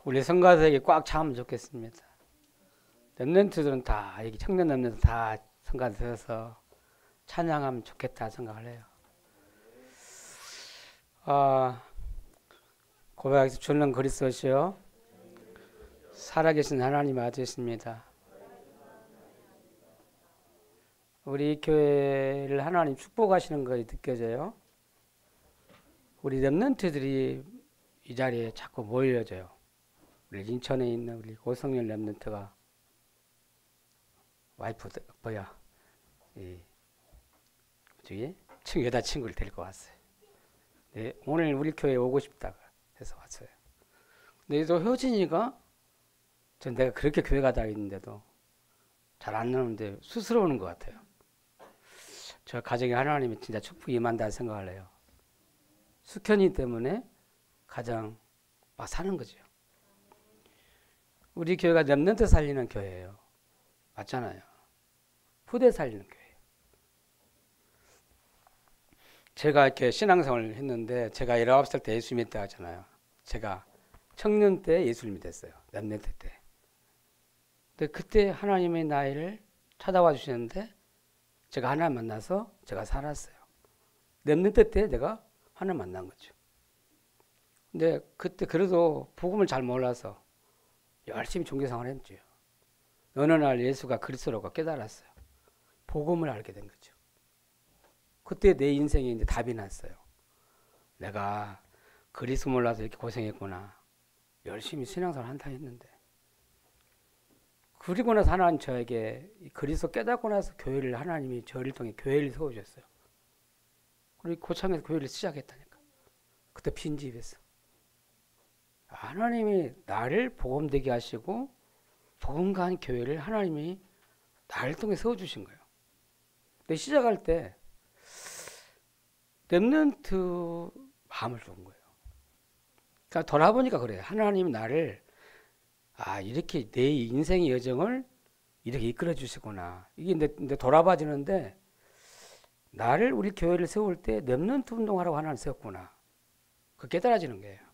우리 성가대에 꽉 차면 좋겠습니다. 랩런트들은 다 여기 청년 랩런트 다 성가대 들어서 찬양하면 좋겠다 생각을 해요. 고백하기서 주는 그리스도시요 살아계신 하나님 아들이십니다. 우리 교회를 하나님 축복하시는 것이 느껴져요. 우리 랩런트들이 이 자리에 자꾸 모여져요. 우리 인천에 있는 우리 오성열 랩런트가 와이프 여자친구를 데리고 왔어요. 네, 오늘 우리 교회에 오고 싶다고 해서 왔어요. 근데 또 효진이가 전 내가 그렇게 교회 가다 있는데도 잘 안 나오는데 수스러우는 것 같아요. 저 가정에 하나님이 진짜 축복이 임한다 생각을 해요. 숙현이 때문에 가장 막 사는 거죠. 우리 교회가 랩런트 살리는 교회예요. 맞잖아요. 후대 살리는 교회예요. 제가 이렇게 신앙생활을 했는데 제가 19살 때 예수 믿었다 하잖아요. 제가 청년 때 예수를 믿었어요. 랩런트 때. 근데 그때 하나님의 나이를 찾아와 주시는데 제가 하나님 만나서 제가 살았어요. 랩런트 때 내가 하나님 만난 거죠. 근데 그때 그래도 복음을 잘 몰라서 열심히 종교생활을 했죠. 어느 날 예수가 그리스도라고 깨달았어요. 복음을 알게 된 거죠. 그때 내 인생에 이제 답이 났어요. 내가 그리스도 몰라서 이렇게 고생했구나. 열심히 신앙생활 한다 했는데. 그리고 나서 하나님 저에게 그리스도 깨닫고 나서 교회를 하나님이 저를 통해 교회를 세워주셨어요. 그리고 고창에서 교회를 시작했다니까. 그때 빈집에서. 하나님이 나를 복음되게 하시고 복음가한 교회를 하나님이 나를 통해 세워주신 거예요. 근데 시작할 때 랩런트 마음을 준 거예요. 그러니까 돌아보니까 그래요. 하나님이 나를 이렇게 내 인생의 여정을 이렇게 이끌어 주시구나. 이게 내 돌아봐지는데 나를 우리 교회를 세울 때 랩런트 운동하라고 하나님 세웠구나. 그 깨달아지는 거예요.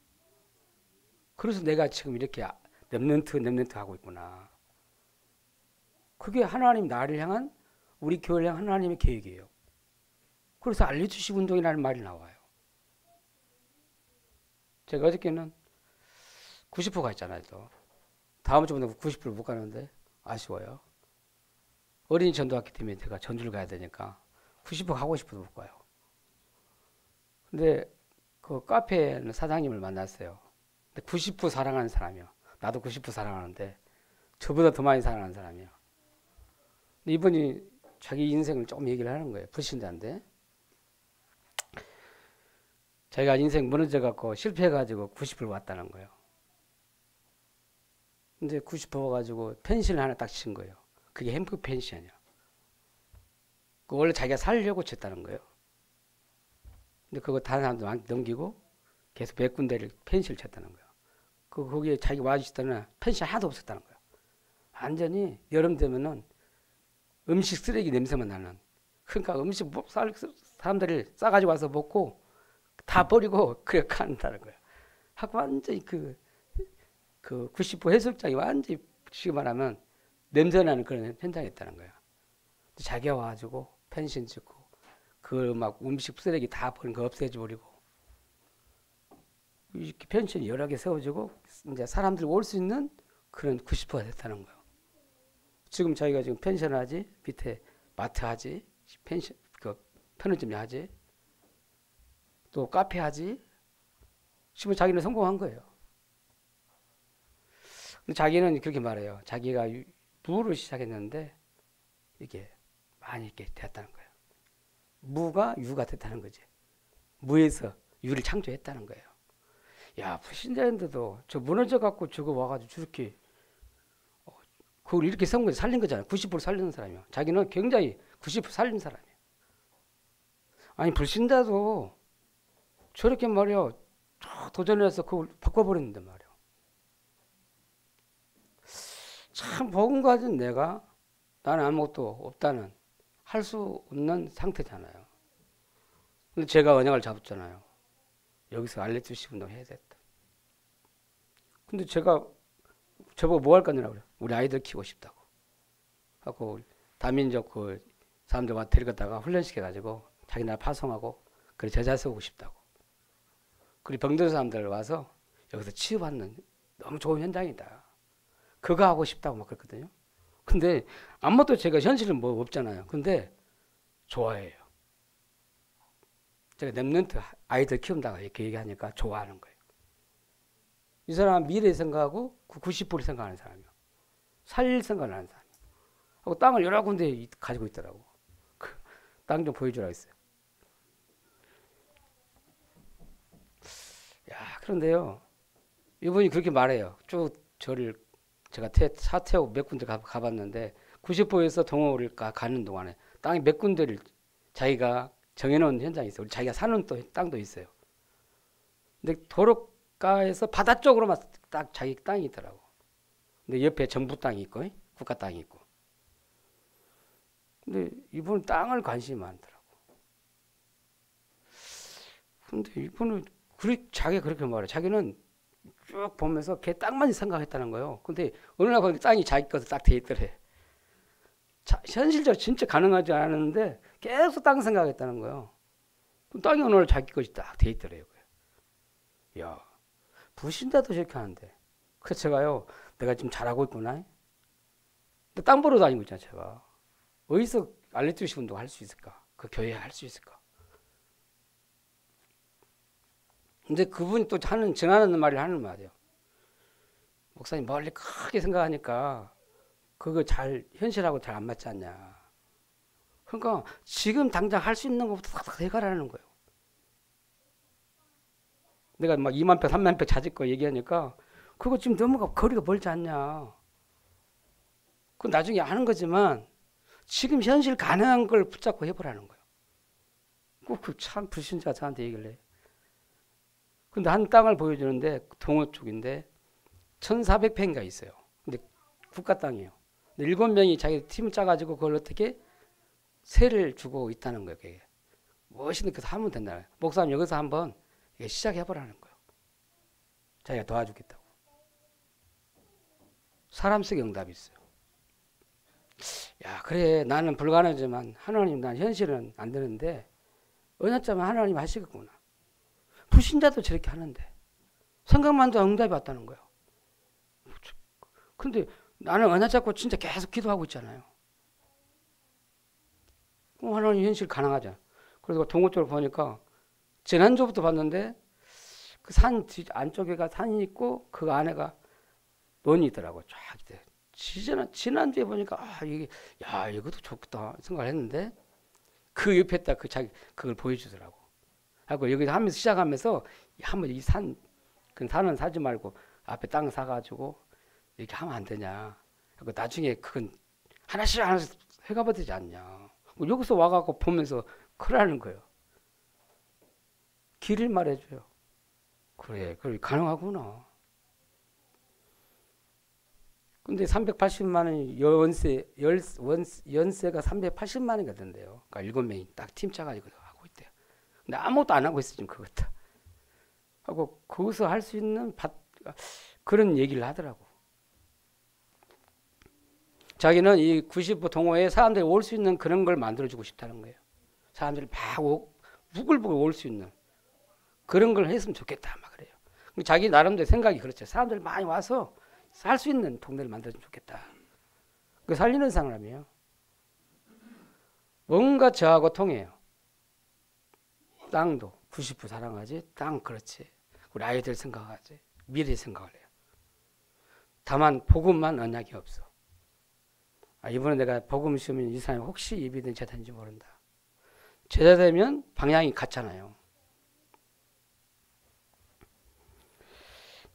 그래서 내가 지금 이렇게 랩런트 하고 있구나. 그게 하나님 나를 향한 우리 교회를 향한 하나님의 계획이에요. 그래서 알려주시 운동이라는 말이 나와요. 제가 어저께는 90%가 있잖아요. 또 다음 주부터 90% 못 가는데 아쉬워요. 어린이 전도학기 때문에 제가 전주를 가야 되니까 90% 가고 싶어도 못 가요. 근데 그 카페에 사장님을 만났어요. 근데 90% 사랑하는 사람이요. 나도 90% 사랑하는데 저보다 더 많이 사랑하는 사람이요. 근데 이분이 자기 인생을 조금 얘기를 하는 거예요. 불신자인데. 자기가 인생 무너져갖고 실패해가지고 90% 왔다는 거예요. 근데 90% 가지고 펜션을 하나 딱 친 거예요. 그게 햄프 펜션이야. 그 원래 자기가 살려고 쳤다는 거예요. 근데 그거 다른 사람들한테 넘기고 계속 100군데를 펜션을 쳤다는 거예요. 거기에 자기가 와주실 때는 펜션 하나도 없었다는 거예요. 완전히 여름 되면은 음식 쓰레기 냄새만 나는. 그러니까 음식 사람들이 싸가지고 와서 먹고 다 버리고 그래 간다는 거예요. 하고 완전히 그 90% 해수욕장이 완전히 쉽게 말하면 냄새나는 그런 현장이었다는 거예요. 자기가 와가지고 펜션 짓고 그 막 음식 쓰레기 다 버린 거 없애버리고 이렇게 펜션이 여러 개 세워지고 이제 사람들이 올 수 있는 그런 90%가 됐다는 거예요. 지금 자기가 지금 펜션 하지, 밑에 마트 하지, 펜션 그 편의점 하지, 또 카페 하지. 지금 자기는 성공한 거예요. 근데 자기는 그렇게 말해요. 자기가 무를 시작했는데 이게 많이 이렇게 됐다는 거예요. 무가 유가 됐다는 거지. 무에서 유를 창조했다는 거예요. 야, 신자인데도 저 무너져 갖고 저거 와가지고 저렇게 그걸 이렇게 세운 거지. 살린 거잖아요. 90% 살리는 사람이요. 자기는 굉장히 90% 살린 사람이에요. 아니 불신자도 저렇게 말이야 도전해서 그걸 바꿔버렸는데 말이야. 참 복음 가진 내가 나는 아무것도 없다는 할 수 없는 상태잖아요. 근데 제가 언약을 잡았잖아요. 여기서 알레투시 운동 해야 됐다. 근데 제가 저보고 뭐 할 거냐고 그래요. 우리 아이들 키우고 싶다고. 하고 다민족 그 사람들만 데려갔다가 훈련시켜가지고 자기 나라 파송하고 그래 제자 세우고 싶다고. 그리고 병든 사람들 와서 여기서 치유받는 너무 좋은 현장이다. 그거 하고 싶다고 막 그랬거든요. 근데 아무것도 제가 현실은 뭐 없잖아요. 근데 좋아해요. 제가 랩런트 아이들 키운다고 이렇게 얘기하니까 좋아하는 거예요. 이 사람은 미래 생각하고 90% 생각하는 사람이요. 살릴 생각을 하는 사람이요. 하고 땅을 여러 군데 가지고 있더라고. 땅 좀 보여주라 했어요. 야, 그런데요. 이분이 그렇게 말해요. 쭉 저를 제가 차 태우고 몇 군데 가봤는데 90%에서 동호를 가는 동안에 땅이 몇 군데를 자기가 정해놓은 현장이 있어요. 자기가 사는 또 땅도 있어요. 근데 도로가에서 바다 쪽으로만 딱 자기 땅이 있더라고. 근데 옆에 정부 땅이 있고 국가 땅이 있고. 근데 이분은 땅을 관심이 많더라고. 근데 이분은 자기가 그렇게 말해. 자기는 쭉 보면서 걔 땅만 생각했다는 거예요. 근데 어느 날 보니까 땅이 자기 것으로 딱 돼 있더래. 현실적으로 진짜 가능하지 않았는데 계속 땅 생각했다는 거예요. 땅이 어느 날 자기 것이 딱 돼 있더래요. 야, 부신자도 저렇게 하는데. 그래서 제가요, 내가 지금 잘하고 있구나. 근데 땅 보러 다니고 있잖아, 제가. 어디서 알레트식 운동 할 수 있을까? 그 교회에 할 수 있을까? 근데 그분이 또 정하는 말을 하는 말이에요. 목사님 멀리 크게 생각하니까 그거 현실하고 잘 안 맞지 않냐. 그러니까 지금 당장 할 수 있는 것부터 다 해결하는 거예요. 내가 막 2만 평, 3만 평 찾을 거 얘기하니까 그거 지금 너무 거리가 멀지 않냐. 그건 나중에 하는 거지만 지금 현실 가능한 걸 붙잡고 해보라는 거예요. 그 참 불신자가 저한테 얘기를 해요. 근데 한 땅을 보여주는데 동호 쪽인데 1400평인가 있어요. 근데 국가 땅이에요. 근데 7명이 자기 팀을 짜가지고 그걸 어떻게 세를 주고 있다는 거예요. 그게. 멋있는 그 하면 된다. 목사님 여기서 한번 시작해보라는 거예요. 자기가 도와주겠다고. 사람 속에 응답이 있어요. 야, 그래 나는 불가능하지만 하나님 난 현실은 안 되는데 언제쯤은 하나님 하시겠구나. 불신자도 저렇게 하는데 생각만 해도 응답이 왔다는 거예요. 근데 나는 언약 잡고 진짜 계속 기도하고 있잖아요. 하나님 현실 가능하잖아. 그래서 동호 쪽을 보니까 지난주부터 봤는데 그 산 안쪽에가 산이 있고 그 안에가 논이 있더라고. 쫙 있대. 지난주에 보니까 이것도 좋다 생각을 했는데 그 옆에다 그걸 보여주더라고. 하고 여기서 하면서 시작하면서 한번 그 산은 사지 말고 앞에 땅 사가지고 이렇게 하면 안 되냐. 하고 나중에 그건 하나씩 해가봐야 되지 않냐. 여기서 와갖고 보면서 그러라는 거예요. 길을 말해줘요. 그래 가능하구나. 근데 380만 원 연세가 380만 원이 된대요. 그러니까 7명이 딱 팀 짜가지고 하고 있대요. 근데 아무것도 안 하고 있어 지금 그것도. 하고 거기서 할 수 있는 그런 얘기를 하더라고. 자기는 이 90% 동호회에 사람들이 올 수 있는 그런 걸 만들어주고 싶다는 거예요. 사람들이 막 우글부글 올 수 있는 그런 걸 했으면 좋겠다 막 그래요. 자기 나름대로 생각이 그렇죠. 사람들이 많이 와서 살 수 있는 동네를 만들어주면 좋겠다. 그 살리는 사람이에요. 뭔가 저하고 통해요. 땅도 90% 사랑하지. 땅 그렇지. 우리 아이들 생각하지. 미래 생각을 해요. 다만 복음만 언약이 없어. 이번에 내가 복음 시우면 이 사람이 혹시 예비된 제자인지 모른다. 제자 되면 방향이 같잖아요.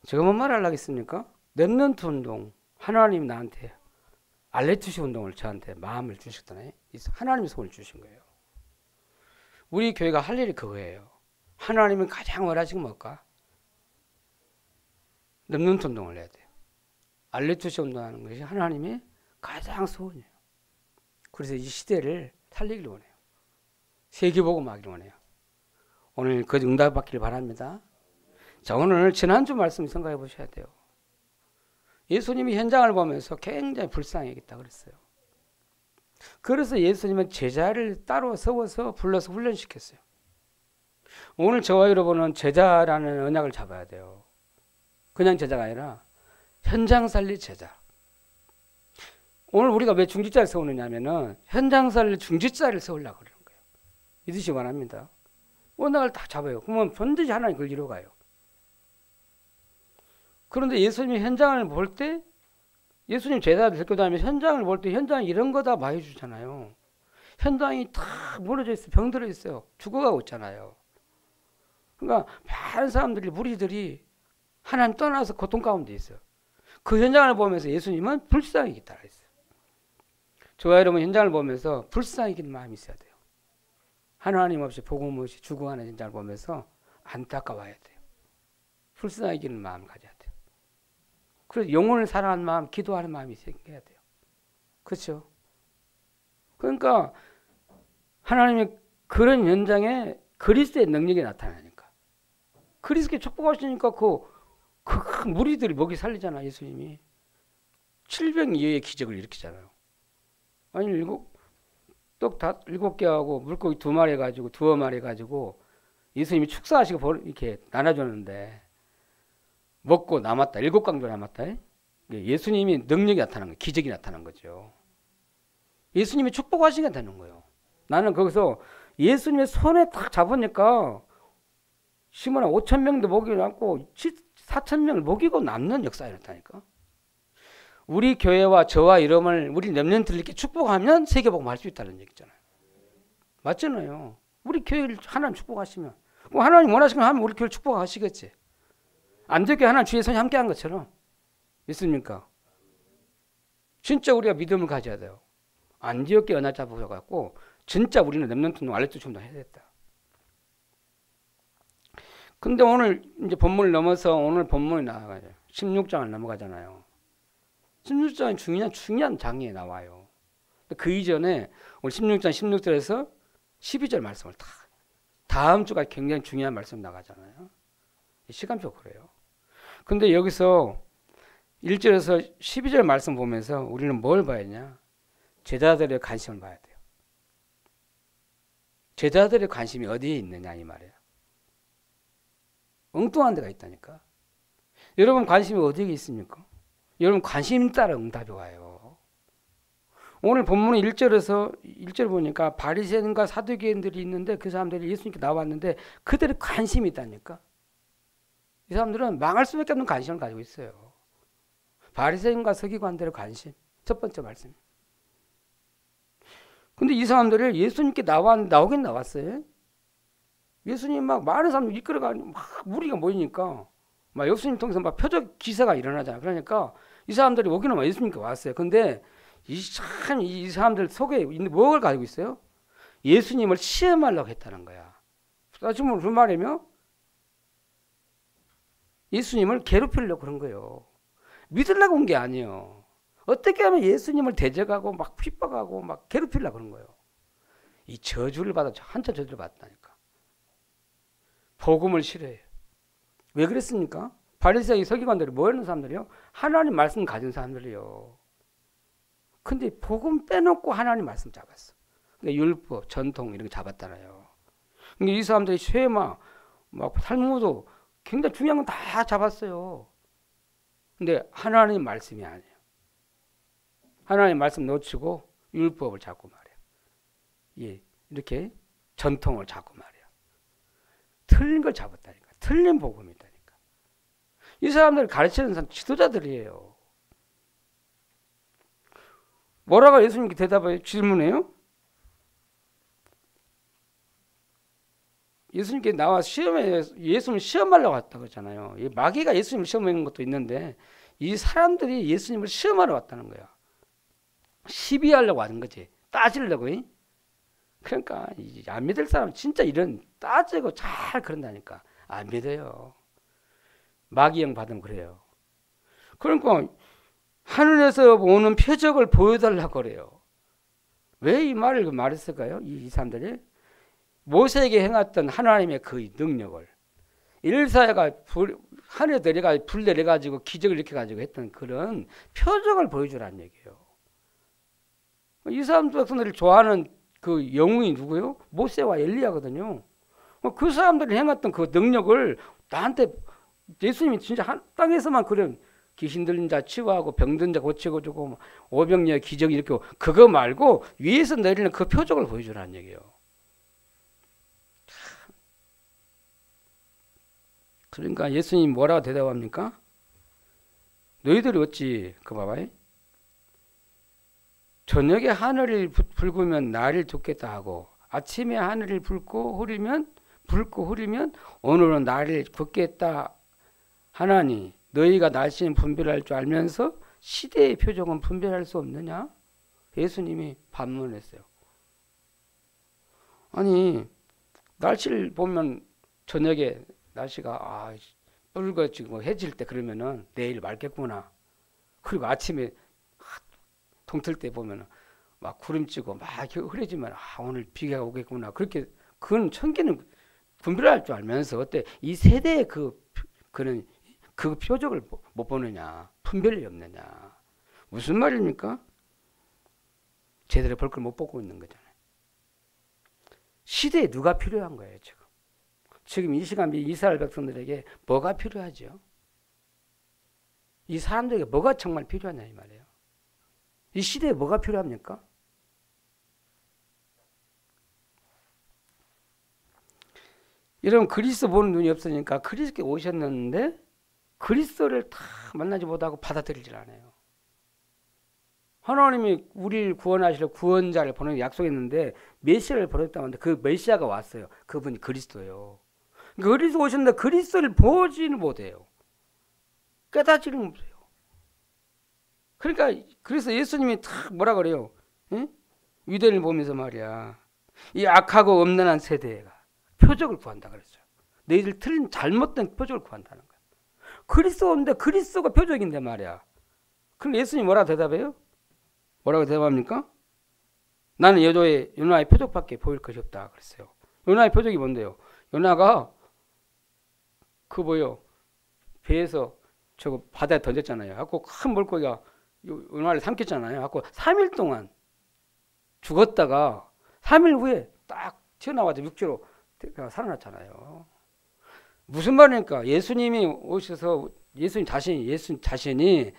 제가 뭔 말 하려겠습니까? 랩런트 운동, 하나님 나한테 알레투시 운동을 저한테 마음을 주셨잖아요. 하나님이 손을 주신 거예요. 우리 교회가 할 일이 그거예요. 하나님은 가장 원하시는 뭘까? 랩런트 운동을 해야 돼요. 알레투시 운동하는 것이 하나님의 가장 소원이에요. 그래서 이 시대를 살리길 원해요. 세계복음하기를 원해요. 오늘 그 응답 받기를 바랍니다. 자, 오늘 지난주 말씀 생각해 보셔야 돼요. 예수님이 현장을 보면서 굉장히 불쌍하겠다 그랬어요. 그래서 예수님은 제자를 따로 세워서 불러서 훈련시켰어요. 오늘 저와 여러분은 제자라는 언약을 잡아야 돼요. 그냥 제자가 아니라 현장 살릴 제자. 오늘 우리가 왜 중직자를 세우느냐 하면은 현장 살릴 중직자를 세우려고 그러는 거예요. 믿으시기 바랍니다. 언약을 다 잡아요. 그러면 반드시 하나님 그걸 이루어가요. 그런데 예수님이 현장을 볼 때, 예수님 제자들 데리고 다니면 현장을 볼 때 현장이 이런 거 다 많이 주잖아요. 현장이 다 무너져 있어요. 병들어 있어요. 죽어가고 있잖아요. 그러니까 많은 사람들이, 무리들이 하나님 떠나서 고통 가운데 있어요. 그 현장을 보면서 예수님은 불쌍히 기다려 있어요. 저와 여러분 현장을 보면서 불쌍히 기는 마음이 있어야 돼요. 하나님 없이 복음 없이 죽어가는 현장을 보면서 안타까워야 돼요. 불쌍히 기는 마음을 가져야 돼요. 그래서 영혼을 사랑하는 마음, 기도하는 마음이 생겨야 돼요. 그렇죠? 그러니까 하나님의 그런 현장에 그리스도의 능력이 나타나니까. 그리스도께 축복하시니까 그 무리들이 먹이 살리잖아, 예수님이. 700여의 기적을 일으키잖아요. 아니, 7개 하고 물고기 2마리 가지고, 2마리 가지고 예수님이 축사하시고 이렇게 나눠줬는데 먹고 남았다. 7강도 남았다. 예수님이 능력이 나타난 거예요. 기적이 나타난 거죠. 예수님이 축복하시게 되는 거예요. 나는 거기서 예수님의 손에 딱 잡으니까 시몬아 5,000명도 먹이고 남고 4,000명을 먹이고 남는 역사가 나타나니까. 우리 교회와 저와 이름을 우리 렘넌트를 이렇게 축복하면 세계복음 할 수 있다는 얘기잖아요. 맞잖아요. 우리 교회를 하나님 축복하시면, 하나님 원하시면 하면 우리 교회를 축복하시겠지. 안되게 하나님 주의 손이 함께한 것처럼. 있습니까? 진짜 우리가 믿음을 가져야 돼요. 안디옥 언약 잡아갖고 진짜 우리는 렘넌트는 알레트춤도 해야 됐다. 근데 오늘 이제 본문을 넘어서 오늘 본문이 나와가요. 16장을 넘어가잖아요. 16장이 중요한 장에 나와요. 그 이전에 오늘 16장 16절에서 12절 말씀을 다음 주가 굉장히 중요한 말씀 나가잖아요. 시간표가 그래요. 근데 여기서 1절에서 12절 말씀 보면서 우리는 뭘 봐야 하냐? 제자들의 관심을 봐야 돼요. 제자들의 관심이 어디에 있느냐 이 말이에요. 엉뚱한 데가 있다니까. 여러분 관심이 어디에 있습니까? 여러분 관심 따라 응답이 와요. 오늘 본문 1절을 보니까 바리새인과 사두개인들이 있는데 그 사람들이 예수님께 나왔는데 그들의 관심이 있다니까. 이 사람들은 망할 수밖에 없는 관심을 가지고 있어요. 바리새인과 서기관들의 관심. 첫 번째 말씀. 근데 이 사람들을 예수님께 나오긴 나왔어요. 예수님 막 많은 사람들 이끌어가고 막 무리가 모이니까 막 예수님 통해서 막 표적 기사가 일어나잖아요. 그러니까 이 사람들이 오기는 막 예수님께 왔어요. 근데 이 사람들 속에 뭘 가지고 있어요? 예수님을 시험하려고 했다는 거야. 지금 무슨 말이며? 예수님을 괴롭히려고 그런 거예요. 믿으려고 온 게 아니에요. 어떻게 하면 예수님을 대적하고 막 핍박하고 막 괴롭히려고 그런 거예요. 이 저주를 받아 한참 저주를 받았다니까. 복음을 싫어해요. 왜 그랬습니까? 바리새인 서기관들이 뭐였는 사람들이요? 하나님 말씀 가진 사람들이요. 근데 복음 빼놓고 하나님 말씀 잡았어. 그러니까 율법, 전통 이런 거 잡았잖아요. 그러니까 이 사람들이 쉐마, 막 탈무도 굉장히 중요한 건 다 잡았어요. 근데 하나님 말씀이 아니에요. 하나님 말씀 놓치고 율법을 잡고 말이에요. 예, 이렇게 전통을 잡고 말이에요. 틀린 걸 잡았다니까. 틀린 복음이다니까. 이 사람들 가르치는 사람 지도자들이에요. 뭐라고 예수님께 대답해요? 질문해요? 예수님께 나와 예수님을 시험하려고 왔다고 했잖아요. 마귀가 예수님을 시험하는 것도 있는데 이 사람들이 예수님을 시험하러 왔다는 거야. 시비하려고 하는 거지. 따지려고. 그러니까 안 믿을 사람은 진짜 이런 따지고 잘 그런다니까. 안 믿어요. 마귀형 받으면 그래요. 그러니까 하늘에서 오는 표적을 보여달라고 그래요. 왜 이 말을 말했을까요? 이 사람들이 모세에게 행했던 하나님의 그 능력을 엘사야가 하늘에 내려가 불 내려가지고 기적을 일으켜가지고 했던 그런 표적을 보여주라는 얘기예요. 이 사람들이 좋아하는 그 영웅이 누구요? 모세와 엘리야거든요. 그 사람들이 행했던 그 능력을 나한테 예수님이 진짜 땅에서만 그런 귀신 들린 자 치유하고 병든 자 고치고주고 오병이어 기적 일으키고 그거 말고 위에서 내리는 그 표적을 보여주라는 얘기예요. 그러니까 예수님이 뭐라고 대답합니까? 너희들이 어찌 그 봐봐요. 저녁에 하늘을 붉으면 나를 돕겠다 하고 아침에 하늘을 붉고 흐리면 오늘은 나를 돕겠다 하나니 너희가 날씨는 분별할 줄 알면서 시대의 표적은 분별할 수 없느냐? 예수님이 반문했어요. 아니 날씨를 보면 저녁에 날씨가 붉어지고 해질 때 그러면은 내일 맑겠구나. 그리고 아침에 동틀 때 보면은 막 구름 찌고 막 흐려지면 오늘 비가 오겠구나. 그렇게 그건 천기는 분별할 줄 알면서 어때 이 세대의 그런 그 표적을 못 보느냐, 분별이 없느냐. 무슨 말입니까? 제대로 볼 걸 못 보고 있는 거잖아요. 시대에 누가 필요한 거예요, 지금? 지금 이 시간 이스라엘 백성들에게 뭐가 필요하죠? 이 사람들에게 뭐가 정말 필요하냐 이 말이에요. 이 시대에 뭐가 필요합니까? 여러분 그리스도 보는 눈이 없으니까 그리스도께 오셨는데 그리스도를 다 만나지 못하고 받아들이질 않아요. 하나님이 우리를 구원하시려 구원자를 보내는 약속했는데 메시아를 보냈다고 하는데 그 메시아가 왔어요. 그분이 그리스도예요. 그리스도 오셨는데 그리스도를 보지는 못해요. 깨닫지는 못해요. 그러니까 그래서 예수님이 탁 뭐라 그래요? 응? 위대를 보면서 말이야. 이 악하고 엄난한 세대가 표적을 구한다 그랬어요. 너희들 틀린 잘못된 표적을 구한다는 거야. 그리스도인데 그리스도가 표적인데 말이야. 그럼 예수님이 뭐라고 대답해요? 뭐라고 대답합니까? 나는 요나의 표적밖에 보일 것이 없다 그랬어요. 요나의 표적이 뭔데요? 요나가 배에서 저거 바다에 던졌잖아요. 갖고 큰 물고기가 요나를 삼켰잖아요. 갖고 3일 동안 죽었다가 3일 후에 딱 튀어나와서 육지로 살아났잖아요. 무슨 말입니까? 예수님이 오셔서 예수 자신이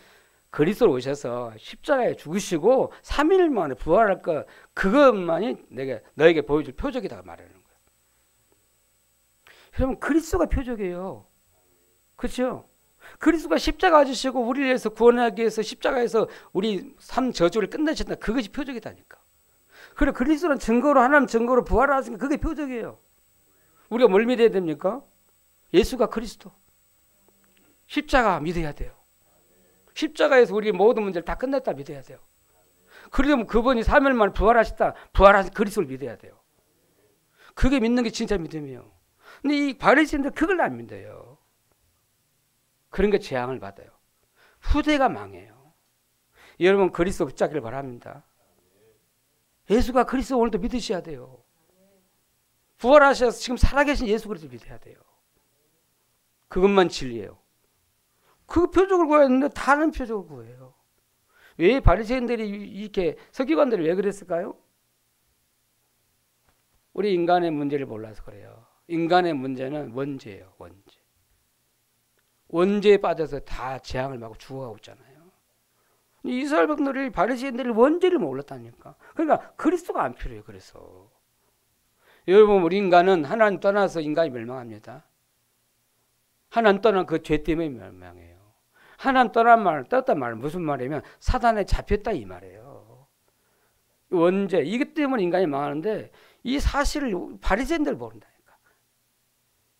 그리스도로 오셔서 십자가에 죽으시고 3일 만에 부활할 것 그것만이 너에게 보여줄 표적이다 말하는 거예요. 여러분 그리스도가 표적이에요. 그렇죠? 그리스도가 십자가 지시고 우리를 위해서 구원하기 위해서 십자가에서 우리 삶 저주를 끝내셨다. 그것이 표적이다니까. 그리고 그리스도는 증거로 하나님 증거로 부활하시니까 그게 표적이에요. 우리가 뭘 믿어야 됩니까? 예수가 그리스도. 십자가 믿어야 돼요. 십자가에서 우리 모든 문제를 다 끝냈다 믿어야 돼요. 그러면 그분이 3일 만에 부활하신 그리스도를 믿어야 돼요. 그게 믿는 게 진짜 믿음이에요. 근데 이 바리새인들 그걸 안 믿어요. 그런 게 재앙을 받아요. 후대가 망해요. 여러분 그리스도 붙잡기를 바랍니다. 예수가 그리스도 오늘도 믿으셔야 돼요. 부활하셔서 지금 살아계신 예수 그리스도 믿어야 돼요. 그것만 진리예요. 그 표적을 구했는데 다른 표적을 구해요. 왜 바리새인들이 이렇게 서기관들이 왜 그랬을까요? 우리 인간의 문제를 몰라서 그래요. 인간의 문제는 원죄예요. 원죄에 빠져서 다 재앙을 받고 죽어가고 있잖아요. 이스라엘 백성들이 바리새인들이 원죄를 몰랐다니까. 그러니까 그리스도가 안 필요해요. 그래서 여러분 우리 인간은 하나님 떠나서 인간이 멸망합니다. 하나님 떠난 그 죄 때문에 멸망해요. 하나님 떴단 말은 무슨 말이냐면 사단에 잡혔다 이 말이에요. 원죄 이것 때문에 인간이 망하는데 이 사실을 바리새인들 모른다니까.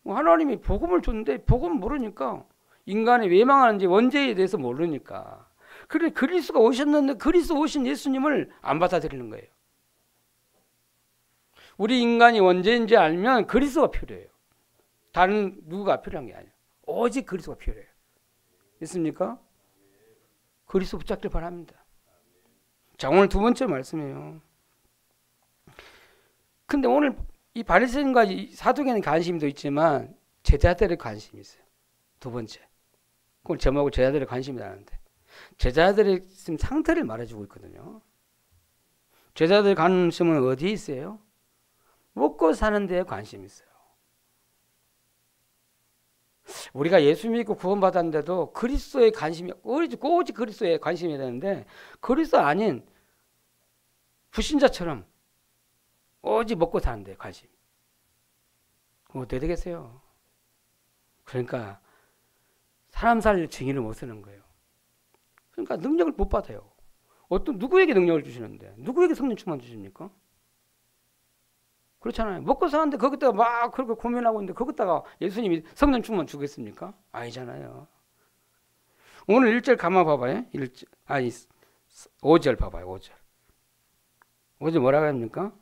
하나님이 복음을 줬는데 복음을 모르니까 인간이 왜 망하는지 원죄에 대해서 모르니까. 그래 그리스도가 오셨는데 그리스도 오신 예수님을 안 받아들이는 거예요. 우리 인간이 원죄인지 알면 그리스도가 필요해요. 다른 누구가 필요한 게 아니에요. 오직 그리스도가 필요해요. 있습니까? 그리스도 붙잡길 바랍니다. 자, 오늘 두 번째 말씀이에요. 근데 오늘 이 바리새인과 사두개는 관심도 있지만 제자들의 관심이 있어요. 두 번째. 그걸 제목을 제자들의 관심이라는데 제자들의 지금 상태를 말해주고 있거든요. 제자들의 관심은 어디에 있어요? 먹고 사는 데에 관심이 있어요. 우리가 예수 믿고 구원받았는데도 그리스도의 관심이 오직 그리스도에 관심이 되는데 그리스도 아닌 불신자처럼 오직 먹고 사는 데 관심. 그럼 어떻게 되겠어요? 그러니까 사람 살 증인을 못 쓰는 거예요. 그러니까 능력을 못 받아요. 누구에게 능력을 주시는데 누구에게 성령 충만 주십니까? 그렇잖아요. 먹고 사는데 거기다가 막 그렇게 고민하고 있는데 거기다가 예수님이 성령 충만 주겠습니까? 아니잖아요. 오늘 1절 가만 봐봐요. 5절 봐봐요. 5절. 5절 뭐라고 합니까?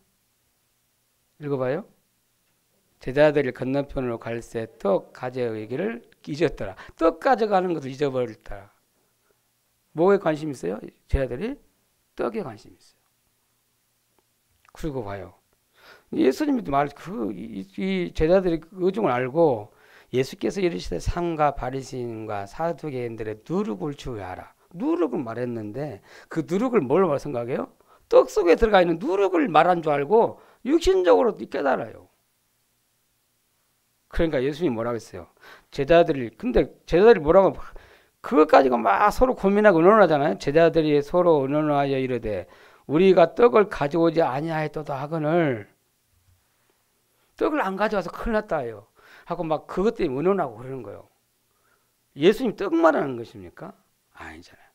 읽어봐요. 제자들이 건너편으로 갈새 떡 가져가기를 잊었더라. 떡 가져가는 것을 잊어버렸더라. 뭐에 관심 있어요? 제자들이 떡에 관심 있어요. 그리고 봐요. 예수님이 이 제자들이 그 의중을 알고 예수께서 이르시되 상가 바리새인과 사두개인들의 누룩을 주의하라. 누룩을 말했는데 그 누룩을 뭘로 생각해요? 떡 속에 들어가 있는 누룩을 말한 줄 알고 육신적으로 깨달아요. 그러니까 예수님이 뭐라고 했어요? 근데 제자들이 뭐라고 그것 가지고 막 서로 고민하고 의논하잖아요. 제자들이 서로 의논하여 이르되 우리가 떡을 가져오지 아니하였도다 하거늘 떡을 안 가져와서 큰일 났다요. 하고 막 그것 때문에 의논하고 그러는 거예요. 예수님 떡만 하는 것입니까? 아니잖아요.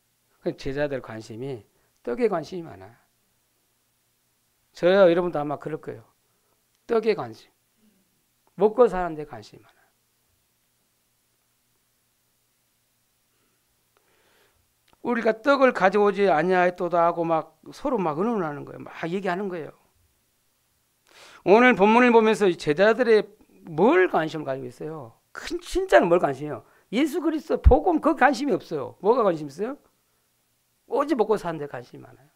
제자들 관심이 떡에 관심이 많아요. 저요 여러분도 아마 그럴 거예요. 떡에 관심. 먹고 사는 데 관심이 많아요. 우리가 떡을 가져오지 아니하였도다 하고 막 서로 막 의논하는 거예요. 막 얘기하는 거예요. 오늘 본문을 보면서 제자들의 뭘 관심을 가지고 있어요? 진짜는 뭘 관심이에요? 예수 그리스도 복음 그 관심이 없어요. 뭐가 관심 있어요? 오직 먹고 사는 데 관심이 많아요.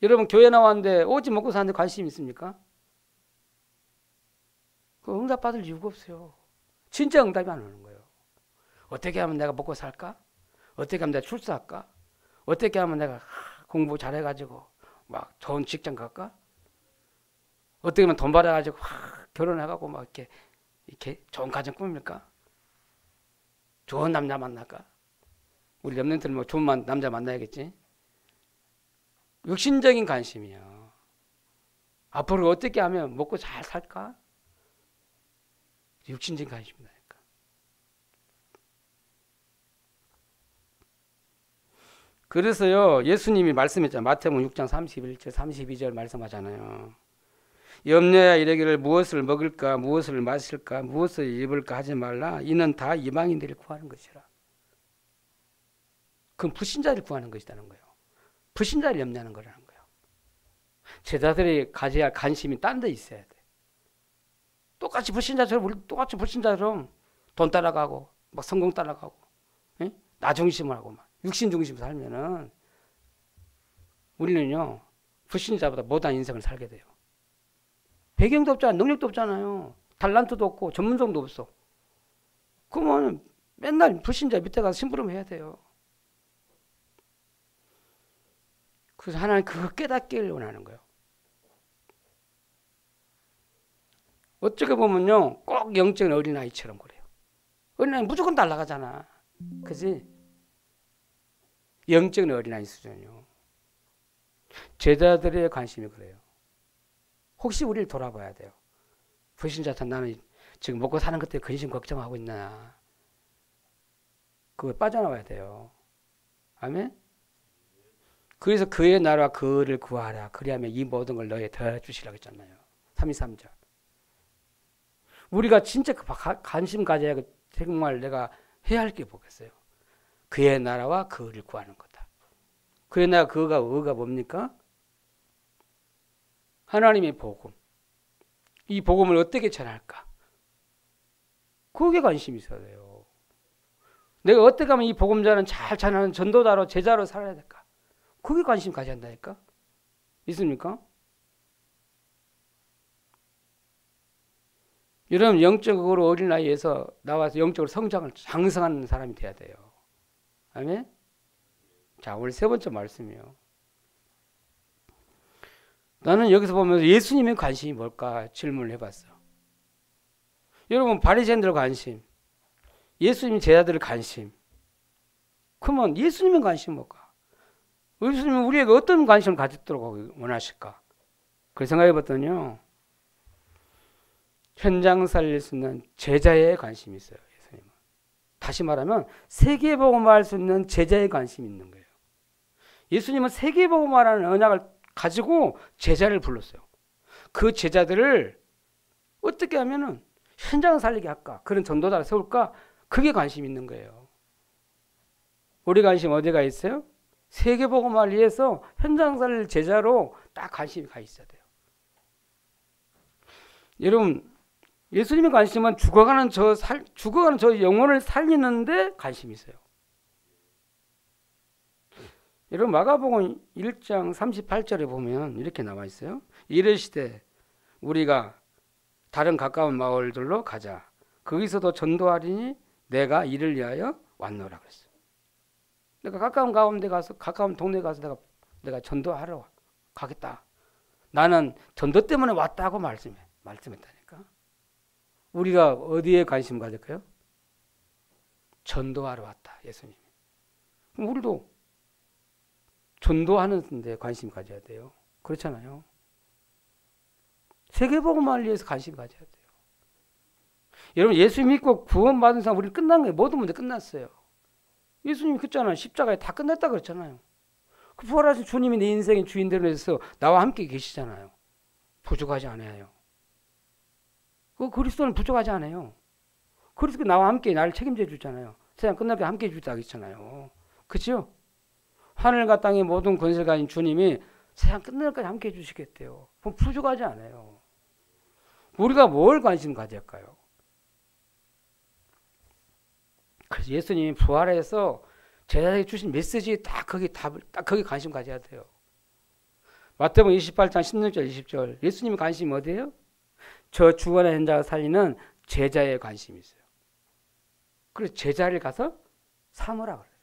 여러분 교회 나왔는데 오직 먹고 사는 데 관심이 있습니까? 그 응답 받을 이유가 없어요. 진짜 응답이 안 오는 거예요. 어떻게 하면 내가 먹고 살까? 어떻게 하면 내가 출세할까? 어떻게 하면 내가 공부 잘해가지고 막 좋은 직장 갈까? 어떻게 하면 돈 벌어가지고 결혼해가지고 막 이렇게 좋은 가정 꾸밀까? 좋은 남자 만날까? 우리 렘넌트는 뭐 좋은 남자 만나야겠지? 육신적인 관심이요. 앞으로 어떻게 하면 먹고 잘 살까? 육신적인 관심이다. 그래서요 예수님이 말씀했잖아요. 마태복음 6장 31절 32절 말씀하잖아요. 염려야 이르기를 무엇을 먹을까 무엇을 마실까 무엇을 입을까 하지 말라. 이는 다 이방인들이 구하는 것이라. 그건 불신자를 구하는 것이라는 거예요. 불신자를 염려하는 거라는 거예요. 제자들이 가져야 할 관심이 딴 데 있어야 돼. 똑같이 불신자처럼 돈 따라가고 막 성공 따라가고 나 중심을 하고 막 육신 중심으로 살면은 우리는요 불신자보다 못한 인생을 살게 돼요. 배경도 없잖아요. 능력도 없잖아요. 달란트도 없고 전문성도 없어. 그러면 맨날 불신자 밑에 가서 심부름 해야 돼요. 그래서 하나님 그거 깨닫기를 원하는 거예요. 어떻게 보면요 꼭 영적인 어린아이처럼 그래요. 어린아이 무조건 날아가잖아. 그지? 영적인 어린아이 수준이요. 제자들의 관심이 그래요. 혹시 우리를 돌아봐야 돼요. 불신자탄 나는 지금 먹고 사는 것 때문에 근심 걱정하고 있나. 그거 빠져나와야 돼요. 아멘? 그래서 그의 나라와 그를 구하라. 그리하면 이 모든 걸 너에 더해 주시라고 했잖아요. 3.23절. 우리가 진짜 관심 가져야 정말 내가 해야 할 게 뭐겠어요? 그의 나라와 그를 구하는 거다. 그의 나라 그가 뭡니까? 하나님의 복음. 이 복음을 어떻게 전할까? 그게 관심이 있어야 돼요. 내가 어떻게 하면 이 복음자는 잘 전하는 전도자로 제자로 살아야 될까? 그게 관심 가져야 한다니까? 있습니까? 여러분 영적으로 어린 나이에서 나와서 영적으로 성장을 장성하는 사람이 돼야 돼요. 아멘? 자, 오늘 세 번째 말씀이요. 나는 여기서 보면서 예수님의 관심이 뭘까 질문을 해봤어. 여러분 바리새인들 관심, 예수님 제자들의 관심. 그러면 예수님의 관심이 뭘까? 예수님은 우리에게 어떤 관심을 가지도록 원하실까? 그걸 생각해봤더니요. 현장 살릴 수 있는 제자의 관심이 있어요. 예수님은. 다시 말하면 세계복음화할 수 있는 제자의 관심이 있는 거예요. 예수님은 세계복음화라는 언약을 가지고 제자를 불렀어요. 그 제자들을 어떻게 하면은 현장을 살리게 할까? 그런 전도자를 세울까? 그게 관심 있는 거예요. 우리 관심 어디가 있어요? 세계복음화를 위해서 현장 살릴 제자로 딱 관심이 가 있어야 돼요. 여러분 예수님의 관심은 죽어가는 저 영혼을 살리는데 관심이 있어요. 여러분 마가복음 1장 38절에 보면 이렇게 나와 있어요. 이르시되 우리가 다른 가까운 마을들로 가자. 거기서도 전도하리니 내가 이를 위하여 왔노라 그랬어요. 내가 가까운 동네 가서 내가 전도하러 가겠다. 나는 전도 때문에 왔다고 말씀했다니까. 우리가 어디에 관심 가질까요? 전도하러 왔다. 예수님이. 그럼 우리도 전도하는 데 관심 가져야 돼요. 그렇잖아요. 세계복음화를 위해서 관심 가져야 돼요. 여러분 예수 믿고 구원받은 사람 우리는 끝난 거예요. 모든 문제 끝났어요. 예수님이 그랬잖아요. 십자가에 다 끝냈다 그랬잖아요. 그 부활하신 주님이 내 인생의 주인되로 해서 나와 함께 계시잖아요. 부족하지 않아요. 그 그리스도는 부족하지 않아요. 그리스도 나와 함께 나를 책임져 주잖아요. 세상 끝나게 함께 해주다 했잖아요. 그렇죠? 하늘과 땅의 모든 권세를 가진 주님이 세상 끝날까지 함께 해주시겠대요. 그럼 부족하지 않아요. 우리가 뭘 관심 가질까요? 그래서 예수님이 부활해서 제자에게 주신 메시지 딱 거기 관심 가져야 돼요. 마태복음 28장 16절 20절 예수님의 관심이 어디예요? 저 죽어난 자가 살리는 제자의 관심이 있어요. 그래서 제자를 가서 삼으라 그래요.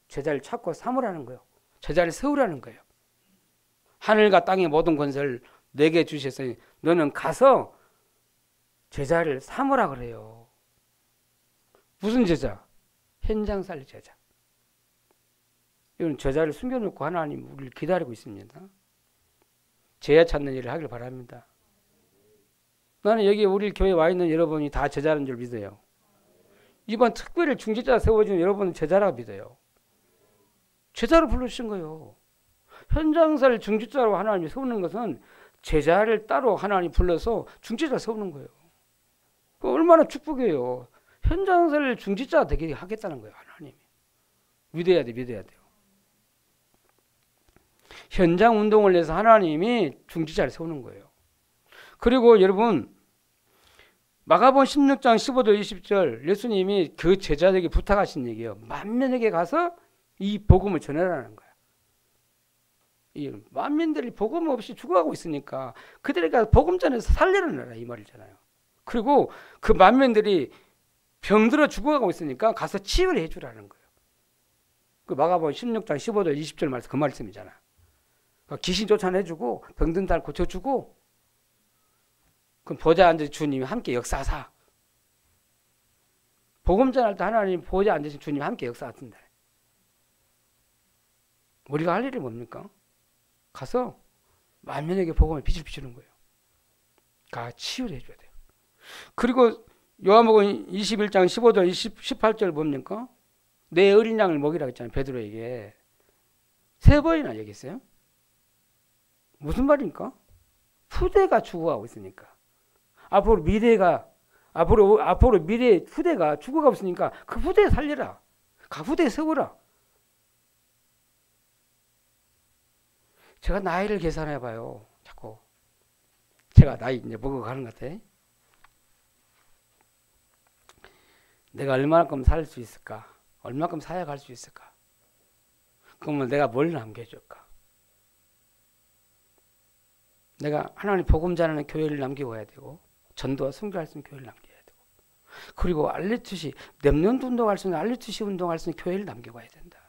제자를 찾고 삼으라는 거예요. 제자를 세우라는 거예요. 하늘과 땅의 모든 권세를 내게 주셨으니 너는 가서 제자를 삼으라 그래요. 무슨 제자? 현장 살릴 제자. 이건 제자를 숨겨놓고 하나님 우리를 기다리고 있습니다. 제자 찾는 일을 하길 바랍니다. 나는 여기 우리 교회에 와 있는 여러분이 다 제자인 줄 믿어요. 이번 특별히 중직자 세워진 여러분은 제자라고 믿어요. 제자로 불러주신 거예요. 현장사를 중직자로 하나님이 세우는 것은 제자를 따로 하나님이 불러서 중직자 세우는 거예요. 얼마나 축복이에요. 현장사를 중직자 되게 하겠다는 거예요. 하나님이. 믿어야 돼요. 현장 운동을 해서 하나님이 중직자를 세우는 거예요. 그리고 여러분 마가복음 16장 15절 20절 예수님이 그 제자들에게 부탁하신 얘기예요. 만민에게 가서 이 복음을 전해라는 거야. 이 만민들이 복음 없이 죽어가고 있으니까 그들에게 가서 복음 전해서 살려라 이 말이잖아요. 그리고 그 만민들이 병들어 죽어가고 있으니까 가서 치유를 해주라는 거예요. 그 마가복음 16장 15절 20절 말씀 그 말씀이잖아. 귀신 쫓아내주고 병든 달 고쳐주고 그럼 보좌에 앉으신 주님이 함께 역사하사. 복음 전할 때 하나님 보좌에 앉으신 주님이 함께 역사하신다. 우리가 할 일이 뭡니까? 가서 만민에게 복음을 빛을 비추는 거예요. 가 치유를 해줘야 돼요. 그리고 요한복음 21장 15절 18절 뭡니까? 내 어린 양을 먹이라고 했잖아요. 베드로에게. 3번이나 얘기했어요. 무슨 말입니까? 후대가 죽어가고 있으니까. 앞으로 미래 후대가 죽어가고 있으니까 그 후대 살려라. 그 후대 세워라. 제가 나이를 계산해 봐요. 자꾸. 제가 나이 이제 먹어가는 것 같아. 내가 얼마만큼 살 수 있을까? 얼마만큼 사역할 수 있을까? 그러면 내가 뭘 남겨줄까? 내가 하나님 복음 전하는 교회를 남기고 와야 되고 전도와 선교할 수 있는 교회를 남겨야 되고, 그리고 알리투시 렘넌트 운동할 수 있는 알리투시 운동할 수 있는 교회를 남겨가야 된다.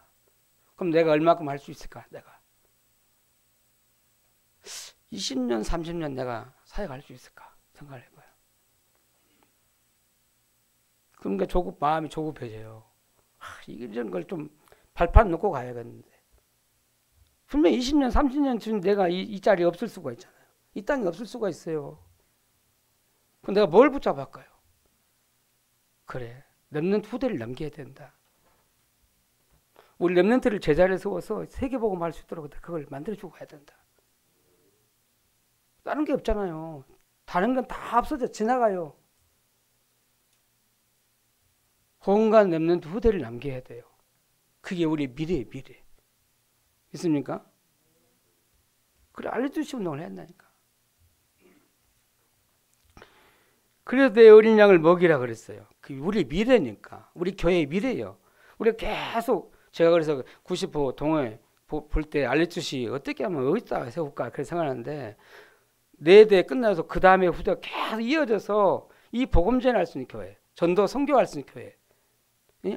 그럼 내가 얼마큼 할 수 있을까? 내가 20년 30년 내가 사역할 수 있을까 생각을 해봐요. 그러니까 마음이 조급해져요. 이런 걸 좀 발판 놓고 가야겠는데, 분명히 20년 30년 전 내가 이 자리에 없을 수가 있잖아요. 이 땅에 없을 수가 있어요. 그럼 내가 뭘 붙잡을까요? 그래, 렘넌트 후대를 남겨야 된다. 우리 렘넌트를 제자리에 세워서 세계복음 할 수 있도록 그걸 만들어주고 가야 된다. 다른 게 없잖아요. 다른 건 다 없어져 지나가요. 온갖 렘넌트 후대를 남겨야 돼요. 그게 우리 미래의 미래. 있습니까? 그래, 알려주시 운동을 해야 한다니까. 그래서 내 어린 양을 먹이라 그랬어요. 그게 우리 미래니까. 우리 교회의 미래예요. 우리가 계속, 제가 그래서 90호 동호회 볼 때 알려주시 어떻게 하면 어디다 세울까 그렇게 생각하는데, 4대 끝나서 그 다음에 후대가 계속 이어져서 이 복음 전할 수 있는 교회, 전도 선교할 수 있는 교회,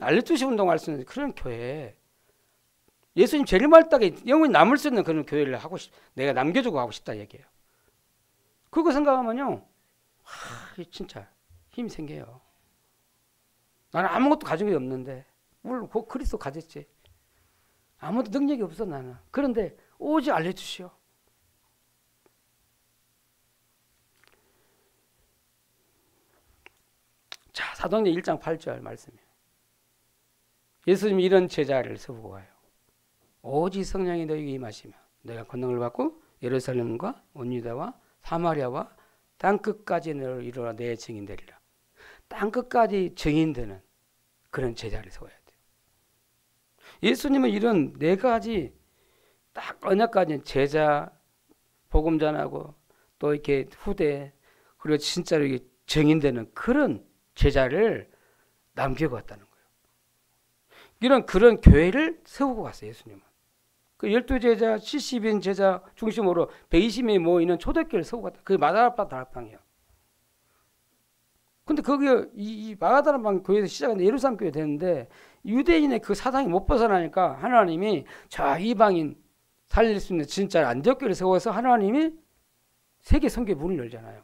알려주시 운동할 수 있는 그런 교회, 예수님 재림할 때 영원히 남을 수 있는 그런 교회를 내가 남겨주고 하고 싶다 얘기해요. 그거 생각하면요, 진짜 힘이 생겨요. 나는 아무것도 가진 게 없는데, 물론 그리스도 가졌지. 아무도 능력이 없어 나는. 그런데 오직 알려주시오. 자, 사도행전 1장 8절 말씀이에요. 예수님이 이런 제자를 세우고 가요. 오직 성령이 너희에게 임하시면 너희가 권능을 받고 예루살렘과 온 유다와 사마리아와 땅끝까지 이르러 내 증인 되리라. 땅끝까지 증인되는 그런 제자를 세워야 돼요. 예수님은 이런 4가지 딱 언약 가진 제자, 복음 전하고 또 이렇게 후대, 그리고 진짜로 이게 증인되는 그런 제자를 남겨갔다는 거예요. 이런 그런 교회를 세우고 갔어요. 예수님은. 그 12제자, 70인 제자 중심으로 120명이 모이는 초대교회를 세우고 갔다. 그게 마가다락방 다락방이에요. 근데 거기 이 마가다락방 교회에서 시작한 예루살렘 교회 되는데, 유대인의 그 사상이 못 벗어나니까 하나님이 저 이방인 살릴 수 있는 진짜 안디옥 교회를 세워서 하나님이 세계 선교의 문을 열잖아요.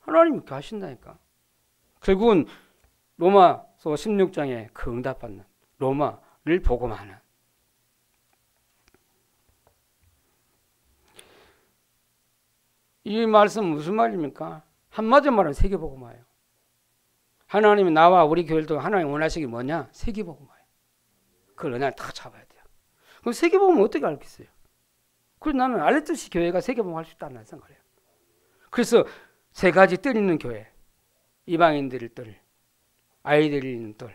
하나님이 그렇게 하신다니까. 결국은 로마서 16장에 그 응답받는 로마를 복음하는, 이 말씀 무슨 말입니까? 한마디로 말하면 세계복음화예요. 하나님이 나와 우리 교회도 하나님 원하시기 뭐냐? 세계복음화예요. 그걸 은혜를 딱 잡아야 돼요. 그럼 세계복음은 어떻게 알겠어요? 그래서 나는 알레트시 교회가 세계복음 할 수 있다는 생각을 해요. 그래서 3가지 뜰 있는 교회, 이방인들의 뜰, 아이들이 있는 뜰,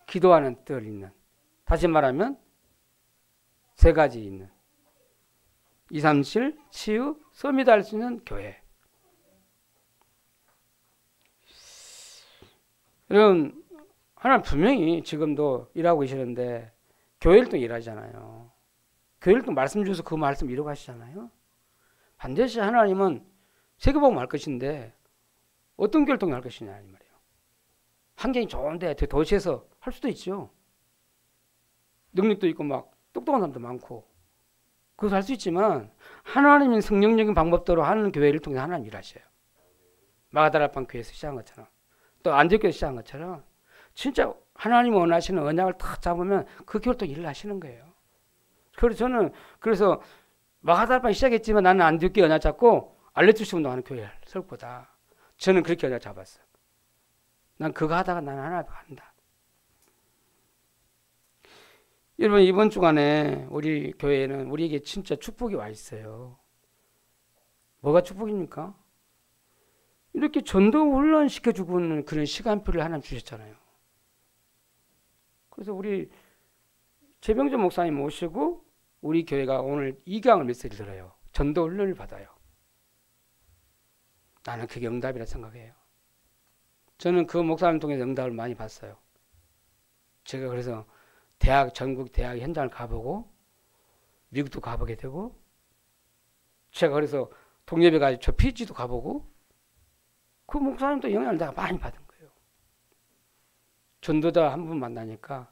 기도하는 뜰 있는, 다시 말하면 3가지 있는 237 치유 서밋 할 수 있는 교회. 여러분, 하나님 분명히 지금도 일하고 계시는데 교회를 또 일하잖아요. 교회를 또 말씀 주셔서 그 말씀 이루고 가시잖아요. 반드시 하나님은 세계복음 할 것인데 어떤 교회를 통해 할 것이냐 이 말이에요. 환경이 좋은데 도시에서 할 수도 있죠. 능력도 있고 막 똑똑한 사람도 많고 그것도 할 수 있지만, 하나님의 성령적인 방법대로 하는 교회를 통해 하나님 일하셔요. 마가다락방 교회에서 시작한 것처럼, 또 안디옥 교회에서 시작한 것처럼 진짜 하나님 원하시는 언약을 딱 잡으면 그 교회를 또 일을 하시는 거예요. 그래서 저는 마가다락방 시작했지만 나는 안디옥 교회 언약 잡고 알레투시 운동하는 교회를 설 거다. 저는 그렇게 언약 잡았어요. 난 그거 하다가 나는 하나님 간다. 여러분, 이번 주간에 우리 교회에는 우리에게 진짜 축복이 와 있어요. 뭐가 축복입니까? 이렇게 전도 훈련 시켜주고 있는 그런 시간표를 하나님 주셨잖아요. 그래서 우리 최병준 목사님 모시고 우리 교회가 오늘 2강을 메시지를 들어요. 전도 훈련을 받아요. 나는 그게 응답이라 생각해요. 저는 그 목사님 통해서 응답을 많이 봤어요. 제가 그래서 전국 대학 현장을 가보고 미국도 가보게 되고, 제가 그래서 동료배 가서 저 피지도 가보고, 그 목사님도 영향을 내가 많이 받은 거예요. 전도자 한 분 만나니까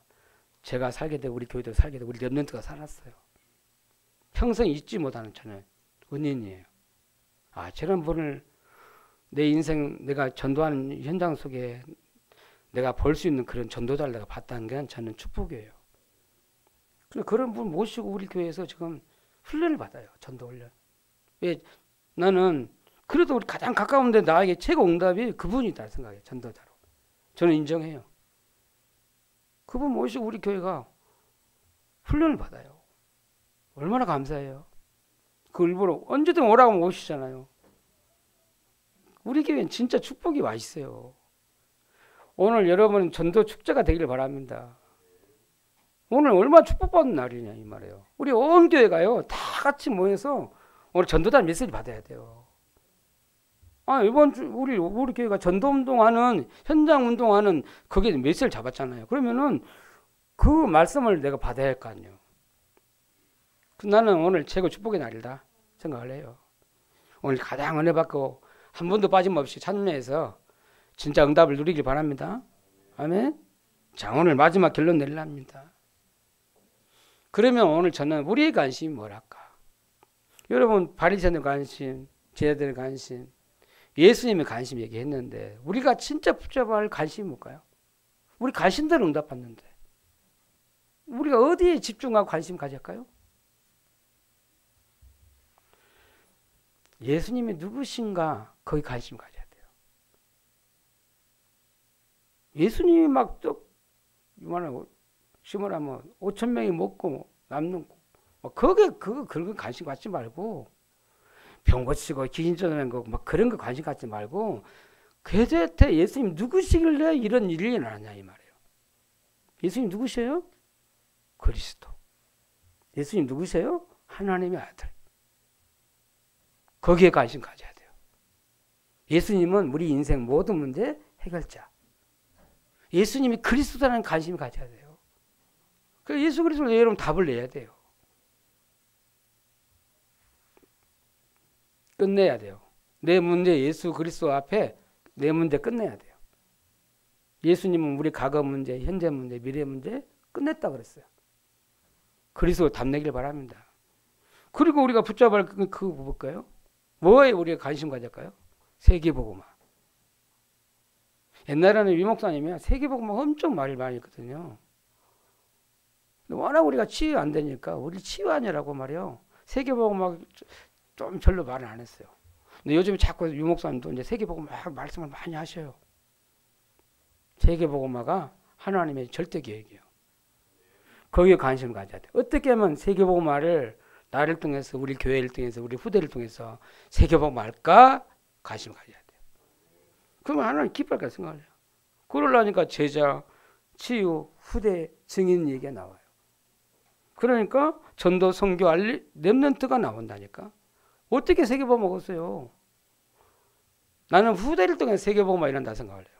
제가 살게 되고 우리 교회도 살게 되고 우리 랩런트가 살았어요. 평생 잊지 못하는 저는 은인이에요. 아, 저런 분을 내 인생 내가 전도하는 현장 속에 내가 볼 수 있는 그런 전도자를 내가 봤다는 게 저는 축복이에요. 그런 분 모시고 우리 교회에서 지금 훈련을 받아요. 전도 훈련. 왜? 나는 그래도 우리 가장 가까운데 나에게 최고 응답이 그분이다 생각해요. 전도자로. 저는 인정해요. 그분 모시고 우리 교회가 훈련을 받아요. 얼마나 감사해요. 그 일부러 언제든 오라고 모시잖아요. 우리 교회는 진짜 축복이 와 있어요. 오늘 여러분 전도 축제가 되기를 바랍니다. 오늘 얼마나 축복받는 날이냐 이 말이에요. 우리 온 교회가요 다 같이 모여서 오늘 전도단 메시지 받아야 돼요. 아, 이번 주 우리 교회가 전도 운동하는 현장 운동하는 거기에 메시지를 잡았잖아요. 그러면은 그 말씀을 내가 받아야 할 거 아니에요. 나는 오늘 최고 축복의 날이다 생각을 해요. 오늘 가장 은혜 받고 한 번도 빠짐없이 참여해서 진짜 응답을 누리길 바랍니다. 아멘. 자, 오늘 마지막 결론 내리랍니다. 그러면 오늘 저는 우리의 관심이 뭐랄까? 여러분 바리새인의 관심, 제자들의 관심, 예수님의 관심 얘기했는데 우리가 진짜 붙잡아야 할 관심이 뭘까요? 우리 관심대로 응답받는데 우리가 어디에 집중하고 관심 가질까요? 예수님이 누구신가 거기 관심 가져야 돼요. 예수님이 막 이만한 심으라면 5천 명이 먹고 남는 거기에 그런 관심 갖지 말고 병 고치고 귀신 쫓아내는 거 막 그런 거 관심 갖지 말고 그대한테 예수님 누구시길래 이런 일이 일어나냐 이 말이에요. 예수님 누구세요? 그리스도. 예수님 누구세요? 하나님의 아들. 거기에 관심 가져야 돼요. 예수님은 우리 인생 모든 문제 해결자. 예수님이 그리스도라는 관심을 가져야 돼요. 그래서 예수 그리스도로 여러분 답을 내야 돼요. 끝내야 돼요. 내 문제 예수 그리스도 앞에 내 문제 끝내야 돼요. 예수님은 우리 과거 문제, 현재 문제, 미래 문제 끝냈다 그랬어요. 그리스도 답 내길 바랍니다. 그리고 우리가 붙잡을 그거 볼까요? 뭐에 우리가 관심 가질까요? 세계복음화. 옛날에는 위목사님이 세계복음화 엄청 말을 많이 했거든요. 워낙 우리가 치유 안 되니까 우리 치유하냐라고 말이요. 세계복음화 좀 별로 말을 안 했어요. 근데 요즘에 자꾸 유목사님도 이제 세계복음화 말씀을 많이 하셔요. 세계복음화가 하나님의 절대 계획이에요. 거기에 관심을 가져야 돼요. 어떻게 하면 세계복음화를 나를 통해서 우리 교회를 통해서 우리 후대를 통해서 세계복음화 할까? 관심을 가져야 돼요. 그러면 하나님 기뻐할까 생각해요. 그러려니까 제자, 치유, 후대, 증인 얘기가 나와요. 그러니까 전도, 선교, 알리, 렘넌트가 나온다니까. 어떻게 세계복음화 먹었어요? 나는 후대를 통해 세계복음화 일한다 생각을 해요.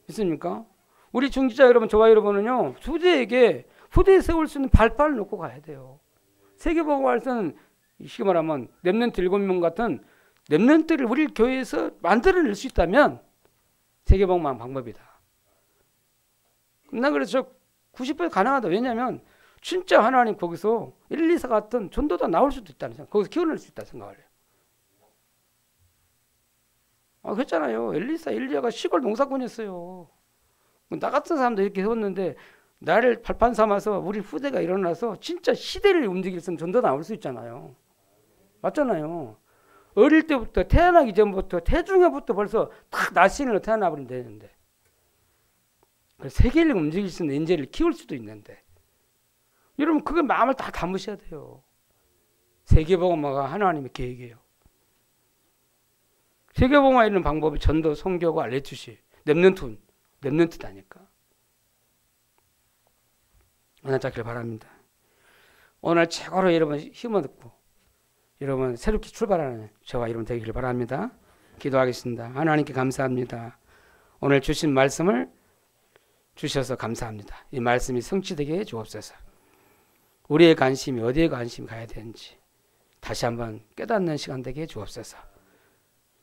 있습니까? 우리 중지자 여러분, 저와 여러분은요, 후대에 세울 수 있는 발판을 놓고 가야 돼요. 세계복음화를 쓰는, 쉽게 말하면, 렘넌트 7명 같은 렘넌트를 우리 교회에서 만들어낼 수 있다면, 세계복음화 방법이다. 나 그래서 90% 가능하다. 왜냐하면, 진짜 하나님 거기서 엘리사 같은 전도자 나올 수도 있다는 생각, 거기서 키워낼 수 있다 생각을 해요. 그랬잖아요. 엘리야가 시골 농사꾼이었어요. 나 같은 사람도 이렇게 해왔는데 나를 발판 삼아서 우리 후대가 일어나서 진짜 시대를 움직일 수 있는 전도 나올 수 있잖아요. 맞잖아요. 어릴 때부터 태어나기 전부터 태중에부터 벌써 딱 나신으로 태어나버리면 되는데 세계를 움직일 수 있는 인재를 키울 수도 있는데 여러분 그게 마음을 다 담으셔야 돼요. 세계복음화가 하나님의 계획이에요. 세계복음화 있는 방법이 전도, 선교가 알려주시 렘넌트다니까. 오늘 잡길 바랍니다. 오늘 최고로 여러분 힘을 얻고 여러분 새롭게 출발하는 저와 여러분 되기를 바랍니다. 기도하겠습니다. 하나님께 감사합니다. 오늘 주신 말씀을 주셔서 감사합니다. 이 말씀이 성취되게 해 주옵소서. 우리의 관심이 어디에 관심이 가야 되는지 다시 한번 깨닫는 시간 되게 해 주옵소서.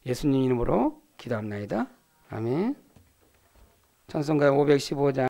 예수님 이름으로 기도합나이다. 아멘. 찬송가 515장